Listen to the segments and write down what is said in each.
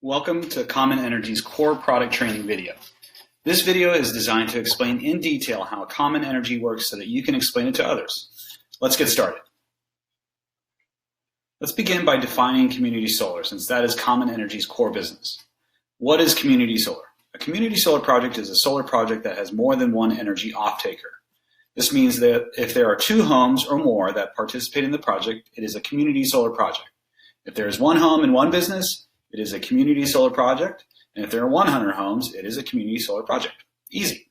Welcome to Common Energy's core product training video. This video is designed to explain in detail how Common Energy works so that you can explain it to others. Let's get started. Let's begin by defining community solar, since that is Common Energy's core business. What is community solar? A community solar project is a solar project that has more than one energy off-taker. This means that if there are 2 homes or more that participate in the project, it is a community solar project. If there is 1 home and 1 business, it is a community solar project, and if there are 100 homes, it is a community solar project. Easy.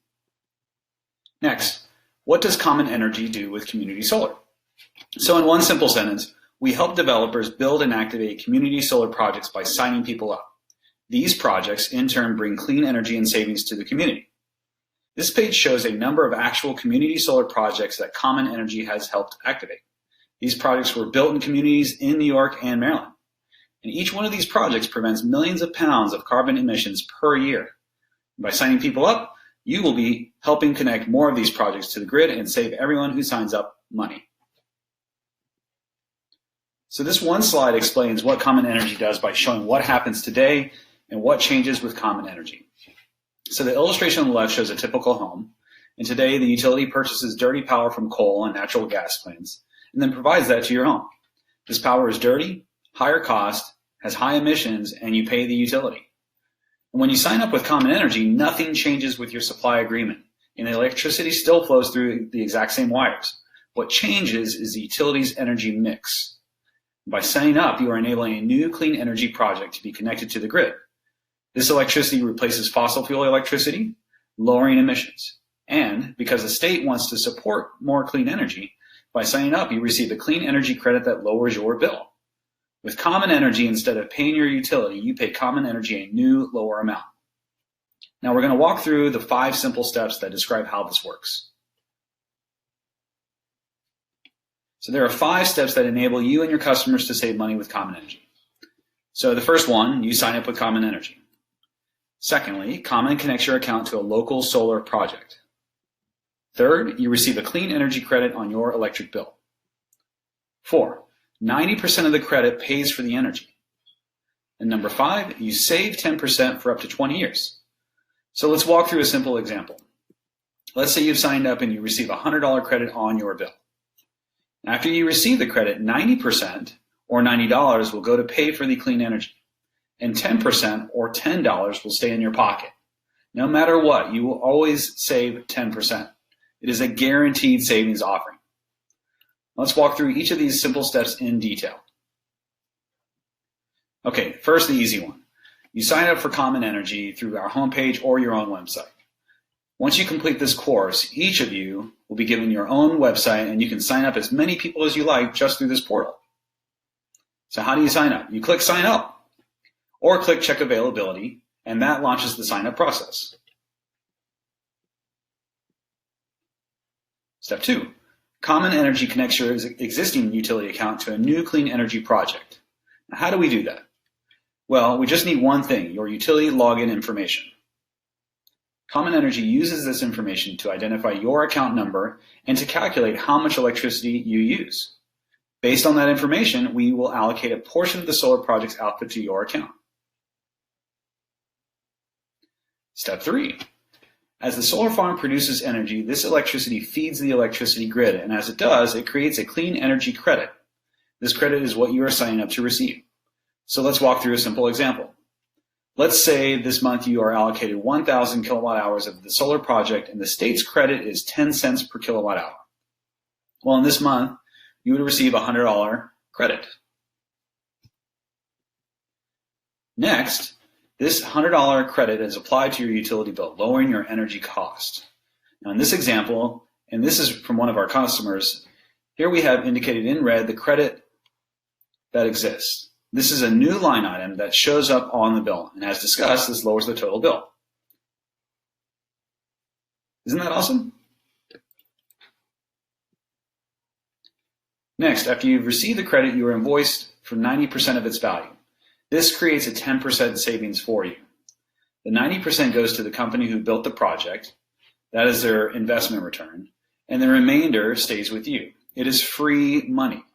Next, what does Common Energy do with community solar? So in one simple sentence, we help developers build and activate community solar projects by signing people up. These projects, in turn, bring clean energy and savings to the community. This page shows a number of actual community solar projects that Common Energy has helped activate. These projects were built in communities in New York and Maryland. And each one of these projects prevents millions of pounds of carbon emissions per year. By signing people up, you will be helping connect more of these projects to the grid and save everyone who signs up money. So this one slide explains what Common Energy does by showing what happens today and what changes with Common Energy. So the illustration on the left shows a typical home, and today the utility purchases dirty power from coal and natural gas plants and then provides that to your home. This power is dirty, higher cost, has high emissions, and you pay the utility. And when you sign up with Common Energy, nothing changes with your supply agreement, and the electricity still flows through the exact same wires. What changes is the utility's energy mix. By signing up, you are enabling a new clean energy project to be connected to the grid. This electricity replaces fossil fuel electricity, lowering emissions. And because the state wants to support more clean energy, by signing up, you receive a clean energy credit that lowers your bill. With Common Energy, instead of paying your utility, you pay Common Energy a new, lower amount. Now we're going to walk through the 5 simple steps that describe how this works. So there are 5 steps that enable you and your customers to save money with Common Energy. So the first one, you sign up with Common Energy. Secondly, Common connects your account to a local solar project. Third, you receive a clean energy credit on your electric bill. 4, 90% of the credit pays for the energy. And number 5, you save 10% for up to 20 years. So let's walk through a simple example. Let's say you've signed up and you receive a $100 credit on your bill. After you receive the credit, 90% or $90 will go to pay for the clean energy, and 10% or $10 will stay in your pocket. No matter what, you will always save 10%. It is a guaranteed savings offering. Let's walk through each of these simple steps in detail. Okay, first the easy one. You sign up for Common Energy through our homepage or your own website. Once you complete this course, each of you will be given your own website, and you can sign up as many people as you like just through this portal. So how do you sign up? You click Sign Up, or click Check Availability, and that launches the sign up process. Step 2. Common Energy connects your existing utility account to a new clean energy project. Now, how do we do that? Well, we just need one thing, your utility login information. Common Energy uses this information to identify your account number and to calculate how much electricity you use. Based on that information, we will allocate a portion of the solar project's output to your account. Step 3. As the solar farm produces energy, this electricity feeds the electricity grid, and as it does, it creates a clean energy credit. This credit is what you are signing up to receive. So let's walk through a simple example. Let's say this month you are allocated 1,000 kilowatt hours of the solar project, and the state's credit is 10 cents per kilowatt hour. Well, in this month, you would receive a $100 credit. Next, this $100 credit is applied to your utility bill, lowering your energy cost. Now in this example, and this is from one of our customers, here we have indicated in red the credit that exists. This is a new line item that shows up on the bill, and as discussed, this lowers the total bill. Isn't that awesome? Next, after you've received the credit, you are invoiced for 90% of its value. This creates a 10% savings for you. The 90% goes to the company who built the project. That is their investment return. And the remainder stays with you. It is free money.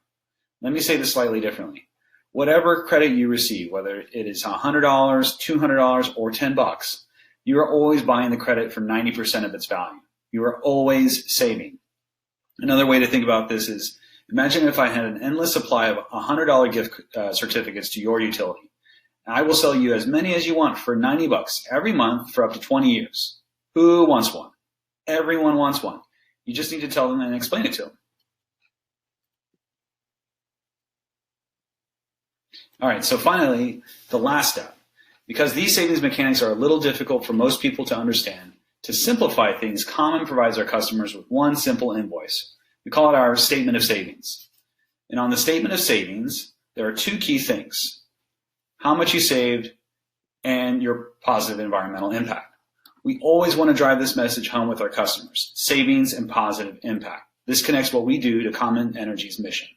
Let me say this slightly differently. Whatever credit you receive, whether it is $100, $200, or $10, you are always buying the credit for 90% of its value. You are always saving. Another way to think about this is, imagine if I had an endless supply of $100 gift certificates to your utility. I will sell you as many as you want for $90 every month for up to 20 years. Who wants one? Everyone wants one. You just need to tell them and explain it to them. All right, so finally, the last step. Because these savings mechanics are a little difficult for most people to understand, to simplify things, Common provides our customers with one simple invoice. We call it our statement of savings. And on the statement of savings, there are two key things: how much you saved and your positive environmental impact. We always want to drive this message home with our customers: savings and positive impact. This connects what we do to Common Energy's mission.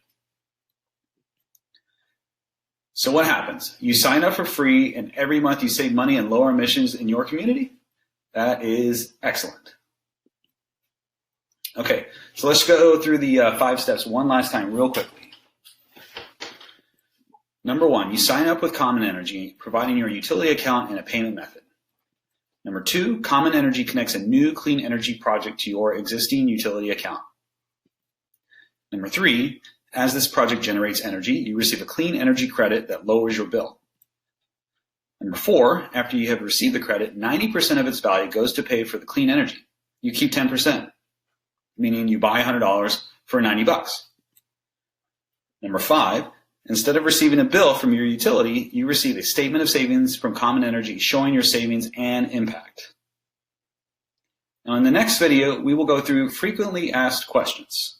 So what happens? You sign up for free, and every month you save money and lower emissions in your community? That is excellent. Okay, so let's go through the 5 steps one last time real quickly. Number 1, you sign up with Common Energy, providing your utility account and a payment method. Number 2, Common Energy connects a new clean energy project to your existing utility account. Number 3, as this project generates energy, you receive a clean energy credit that lowers your bill. Number 4, after you have received the credit, 90% of its value goes to pay for the clean energy. You keep 10%, meaning you buy $100 for $90. Number 5, instead of receiving a bill from your utility, you receive a statement of savings from Common Energy showing your savings and impact. Now in the next video, we will go through frequently asked questions.